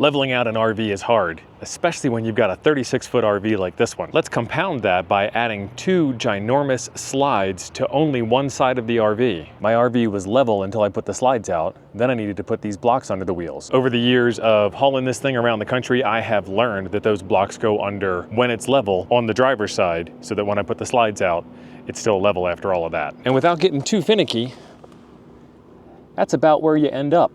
Leveling out an RV is hard, especially when you've got a 36-foot RV like this one. Let's compound that by adding 2 ginormous slides to only one side of the RV. My RV was level until I put the slides out. Then I needed to put these blocks under the wheels. Over the years of hauling this thing around the country, I have learned that those blocks go under when it's level on the driver's side, so that when I put the slides out, it's still level after all of that. And without getting too finicky, that's about where you end up.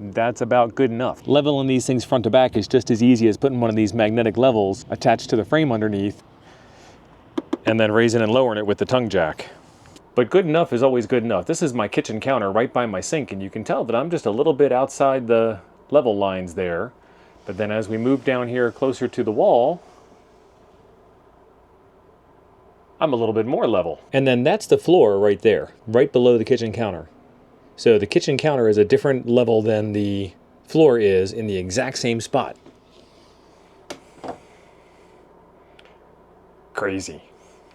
That's about good enough. Leveling these things front to back is just as easy as putting one of these magnetic levels attached to the frame underneath and then raising and lowering it with the tongue jack. But good enough is always good enough. This is my kitchen counter right by my sink, and you can tell that I'm just a little bit outside the level lines there. But then as we move down here closer to the wall, I'm a little bit more level. And then that's the floor right there, right below the kitchen counter. So the kitchen counter is a different level than the floor is in the exact same spot. Crazy.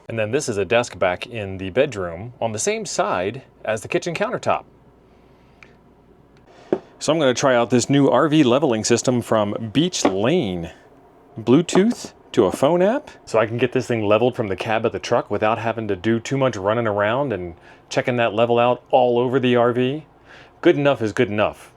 And then this is a desk back in the bedroom on the same side as the kitchen countertop. So I'm going to try out this new RV leveling system from BeechLane. Bluetooth to a phone app, so I can get this thing leveled from the cab of the truck without having to do too much running around and checking that level out all over the RV. Good enough is good enough.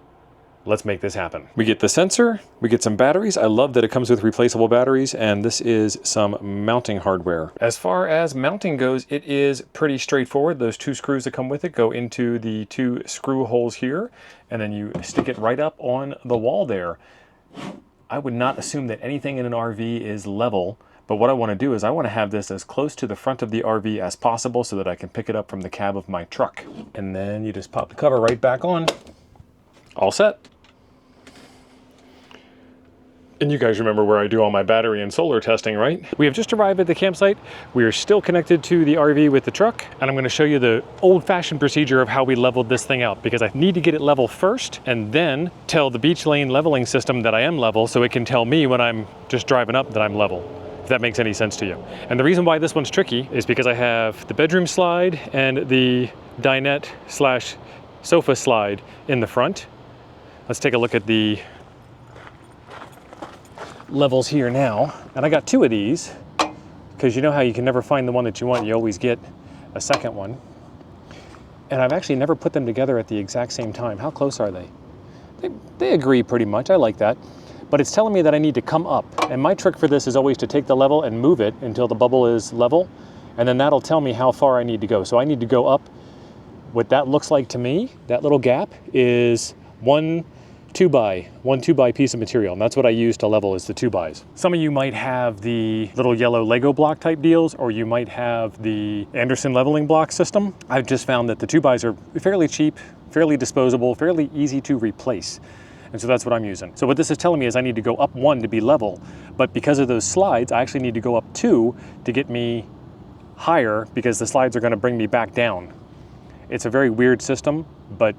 Let's make this happen. We get the sensor, we get some batteries. I love that it comes with replaceable batteries, and this is some mounting hardware. As far as mounting goes, it is pretty straightforward. Those 2 screws that come with it go into the 2 screw holes here, and then you stick it right up on the wall there. I would not assume that anything in an RV is level, but what I want to do is I want to have this as close to the front of the RV as possible so that I can pick it up from the cab of my truck. And then you just pop the cover right back on. All set. And you guys remember where I do all my battery and solar testing, right? We have just arrived at the campsite. We are still connected to the RV with the truck, and I'm going to show you the old-fashioned procedure of how we leveled this thing out, because I need to get it level first and then tell the BeechLane leveling system that I am level, so it can tell me when I'm just driving up that I'm level, if that makes any sense to you. And the reason why this one's tricky is because I have the bedroom slide and the dinette slash sofa slide in the front. Let's take a look at the levels here now, and I got 2 of these because you know how you can never find the one that you want, you always get a second one, and I've actually never put them together at the exact same time. How close are they? They agree pretty much. I like that, but it's telling me that I need to come up, and my trick for this is always to take the level and move it until the bubble is level, and then that'll tell me how far I need to go. So I need to go up. What that looks like to me, that little gap, is one 2x piece of material, and that's what I use to level, is the 2x's. Some of you might have the little yellow Lego block type deals, or you might have the Anderson leveling block system. I've just found that the 2x's are fairly cheap, fairly disposable, fairly easy to replace. And so that's what I'm using. So what this is telling me is I need to go up 1 to be level, but because of those slides, I actually need to go up 2 to get me higher, because the slides are going to bring me back down. It's a very weird system, but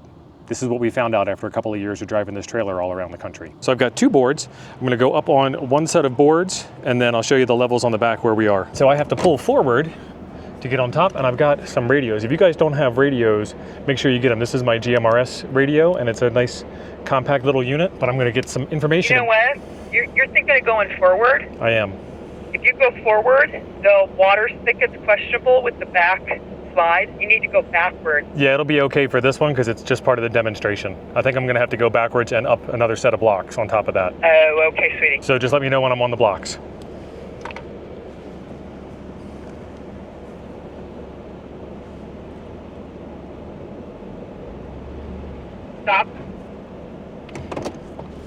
this is what we found out after a couple of years of driving this trailer all around the country. So I've got 2 boards. I'm going to go up on one set of boards, and then I'll show you the levels on the back where we are. So I have to pull forward to get on top, and I've got some radios. If you guys don't have radios, make sure you get them. This is my GMRS radio, and it's a nice compact little unit, but I'm going to get some information. You know what? You're thinking of going forward? I am. If you go forward, the water spigot's questionable with the back slide. You need to go backward. Yeah, it'll be okay for this one because it's just part of the demonstration. I think I'm going to have to go backwards and up another set of blocks on top of that. Oh, okay, sweetie. So just let me know when I'm on the blocks. Stop.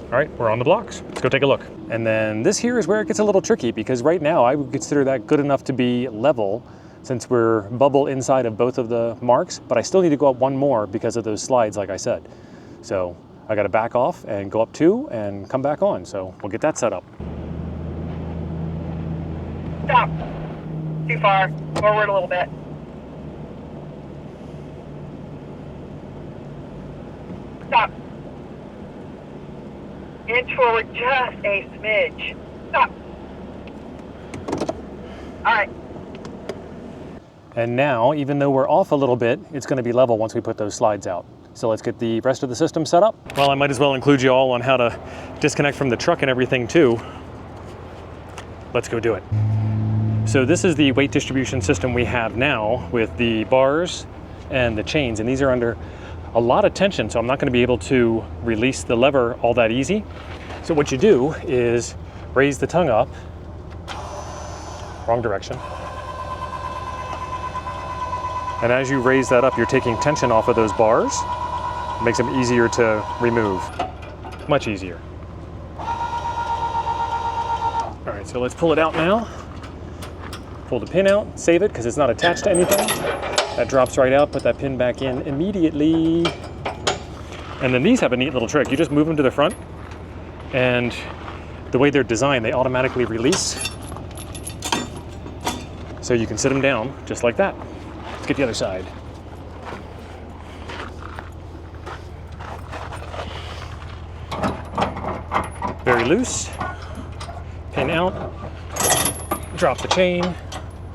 All right, we're on the blocks. Let's go take a look. And then this here is where it gets a little tricky, because right now I would consider that good enough to be level, since we're bubble inside of both of the marks, but I still need to go up 1 more because of those slides, like I said. So I got to back off and go up 2 and come back on. So we'll get that set up. Stop. Too far. Forward a little bit. Stop. Inch forward just a smidge. Stop. All right. And now, even though we're off a little bit, it's going to be level once we put those slides out. So let's get the rest of the system set up. Well, I might as well include you all on how to disconnect from the truck and everything too. Let's go do it. So this is the weight distribution system we have now with the bars and the chains, and these are under a lot of tension, so I'm not going to be able to release the lever all that easy. So what you do is raise the tongue up, wrong direction. And as you raise that up, you're taking tension off of those bars. It makes them easier to remove, much easier. All right, so let's pull it out now. Pull the pin out, save it because it's not attached to anything. That drops right out, put that pin back in immediately. And then these have a neat little trick. You just move them to the front, and the way they're designed, they automatically release. So you can sit them down just like that. Let's get the other side. Very loose. Pin out. Drop the chain.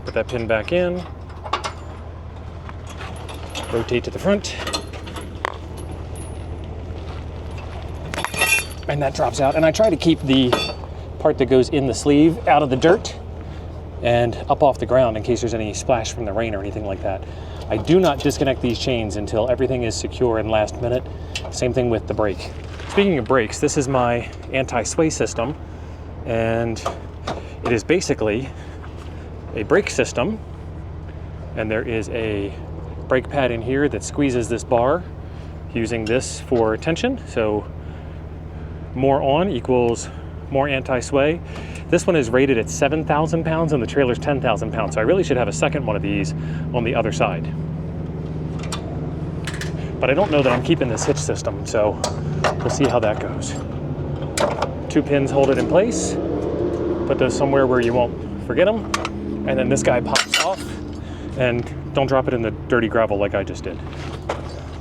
Put that pin back in. Rotate to the front. And that drops out. And I try to keep the part that goes in the sleeve out of the dirt and up off the ground in case there's any splash from the rain or anything like that. I do not disconnect these chains until everything is secure and last minute. Same thing with the brake. Speaking of brakes, this is my anti-sway system, and it is basically a brake system, and there is a brake pad in here that squeezes this bar using this for tension. So more on equals more anti-sway. This one is rated at 7,000 pounds and the trailer's 10,000 pounds. So I really should have a second one of these on the other side. But I don't know that I'm keeping this hitch system, so we'll see how that goes. 2 pins hold it in place. Put those somewhere where you won't forget them. And then this guy pops off, and don't drop it in the dirty gravel like I just did.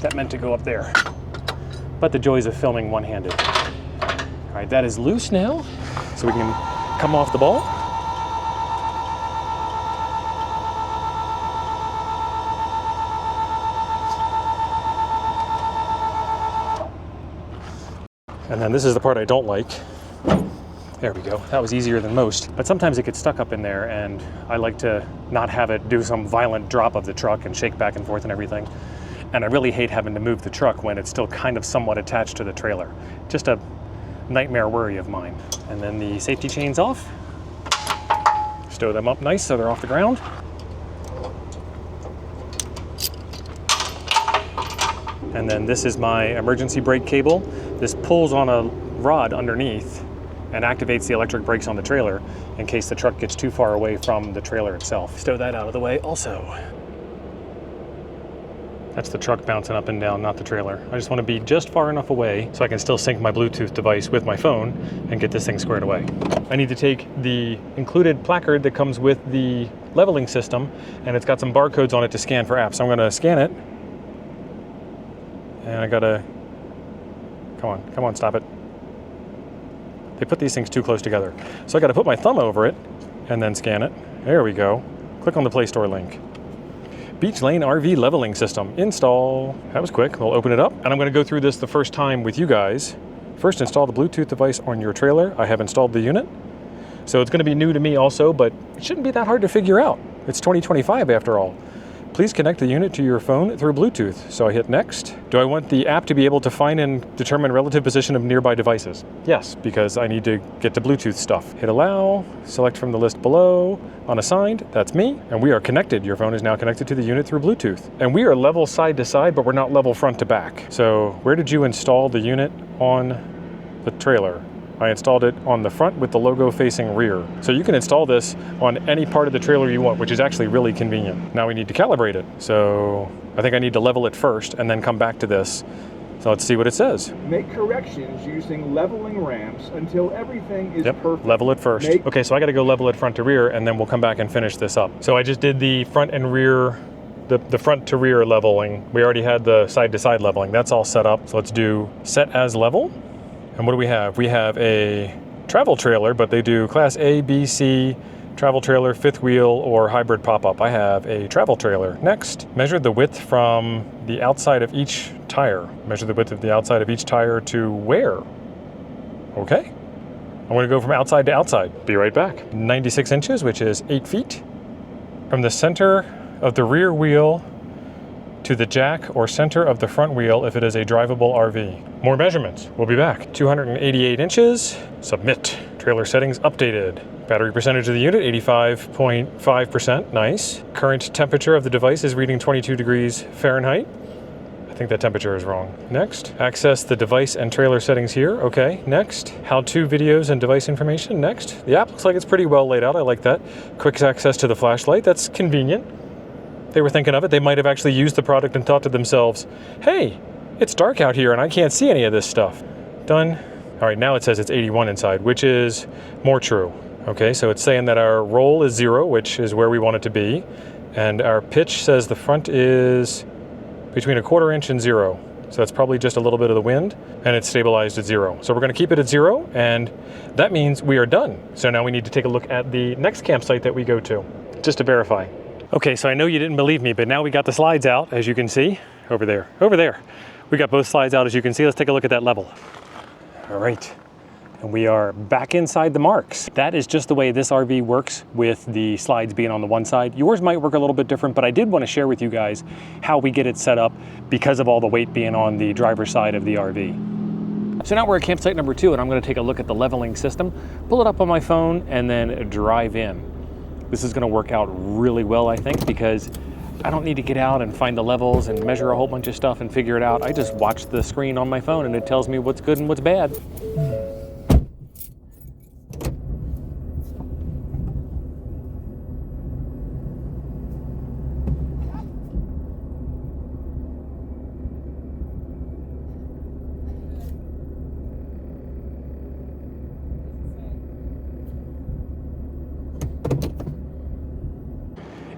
That meant to go up there. But the joys of filming one-handed. All right, that is loose now, so we can come off the ball. And then this is the part I don't like. There we go. That was easier than most. But sometimes it gets stuck up in there, and I like to not have it do some violent drop of the truck and shake back and forth and everything. And I really hate having to move the truck when it's still kind of somewhat attached to the trailer. Just a nightmare worry of mine. And then the safety chain's off. Stow them up nice so they're off the ground. And then this is my emergency brake cable. This pulls on a rod underneath and activates the electric brakes on the trailer in case the truck gets too far away from the trailer itself. Stow that out of the way also. That's the truck bouncing up and down, not the trailer. I just want to be just far enough away so I can still sync my Bluetooth device with my phone and get this thing squared away. I need to take the included placard that comes with the leveling system, and it's got some barcodes on it to scan for apps. So I'm going to scan it. And I gotta, come on, stop it. They put these things too close together. So I gotta put my thumb over it and then scan it. There we go. Click on the Play Store link. BeechLane RV Leveling System, install. That was quick. We'll open it up, and I'm gonna go through this the first time with you guys. First, install the Bluetooth device on your trailer. I have installed the unit. So it's gonna be new to me also, but it shouldn't be that hard to figure out. It's 2025 after all. Please connect the unit to your phone through Bluetooth. So I hit next. Do I want the app to be able to find and determine relative position of nearby devices? Yes, because I need to get to Bluetooth stuff. Hit allow, select from the list below, unassigned, that's me, and we are connected. Your phone is now connected to the unit through Bluetooth. And we are level side to side, but we're not level front to back. So where did you install the unit on the trailer? I installed it on the front with the logo facing rear. So you can install this on any part of the trailer you want, which is actually really convenient. Now we need to calibrate it. So I think I need to level it first and then come back to this. So let's see what it says. Make corrections using leveling ramps until everything is perfect. Level it first. Okay, so I gotta go level it front to rear, and then we'll come back and finish this up. So I just did the front and rear, the front to rear leveling. We already had the side to side leveling. That's all set up. So let's do set as level. And what do we have? We have a travel trailer, but they do class A, B, C, travel trailer, fifth wheel, or hybrid pop-up. I have a travel trailer. Next, measure the width from the outside of each tire. Measure the width of the outside of each tire to where? Okay. I'm going to go from outside to outside. Be right back. 96 inches, which is 8 feet. From the center of the rear wheel to the jack or center of the front wheel if it is a drivable RV. More measurements. We'll be back. 288 inches. Submit. Trailer settings updated. Battery percentage of the unit, 85.5%. Nice. Current temperature of the device is reading 22 degrees Fahrenheit. I think that temperature is wrong. Next. Access the device and trailer settings here. Okay. Next. How-to videos and device information. Next. The app looks like it's pretty well laid out. I like that. Quick access to the flashlight. That's convenient. They were thinking of it. They might have actually used the product and thought to themselves, hey, it's dark out here and I can't see any of this stuff. Done. All right, now it says it's 81 inside, which is more true. Okay, so it's saying that our roll is 0, which is where we want it to be. And our pitch says the front is between 1/4 inch and 0. So that's probably just a little bit of the wind, and it's stabilized at 0. So we're gonna keep it at 0, and that means we are done. So now we need to take a look at the next campsite that we go to, just to verify. Okay, so I know you didn't believe me, but now we got the slides out, as you can see. Over there, over there. We got both slides out, as you can see. Let's take a look at that level. All right, and we are back inside the marks. That is just the way this RV works with the slides being on the one side. Yours might work a little bit different, but I did want to share with you guys how we get it set up because of all the weight being on the driver's side of the RV. So now we're at campsite number 2, and I'm going to take a look at the leveling system, pull it up on my phone, and then drive in. This is going to work out really well, I think, because I don't need to get out and find the levels and measure a whole bunch of stuff and figure it out. I just watch the screen on my phone and it tells me what's good and what's bad.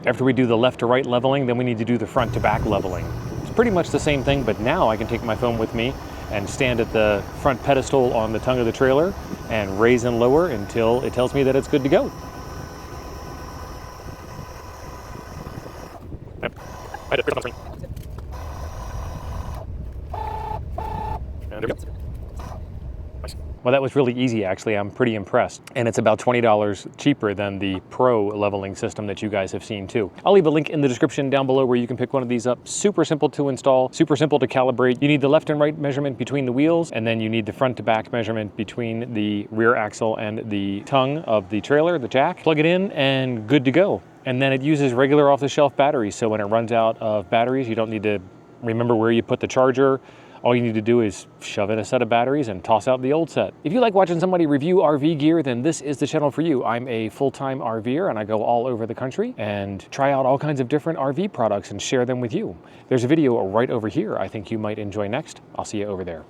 After we do the left to right leveling, then we need to do the front to back leveling. It's pretty much the same thing, but now I can take my phone with me and stand at the front pedestal on the tongue of the trailer and raise and lower until it tells me that it's good to go. Well, that was really easy, actually. I'm pretty impressed. And it's about $20 cheaper than the Pro leveling system that you guys have seen too. I'll leave a link in the description down below where you can pick one of these up. Super simple to install, super simple to calibrate. You need the left and right measurement between the wheels, and then you need the front to back measurement between the rear axle and the tongue of the trailer, the jack. Plug it in and good to go. And then it uses regular off-the-shelf batteries, so when it runs out of batteries, you don't need to remember where you put the charger. All you need to do is shove in a set of batteries and toss out the old set. If you like watching somebody review RV gear, then this is the channel for you. I'm a full-time RVer and I go all over the country and try out all kinds of different RV products and share them with you. There's a video right over here I think you might enjoy next. I'll see you over there.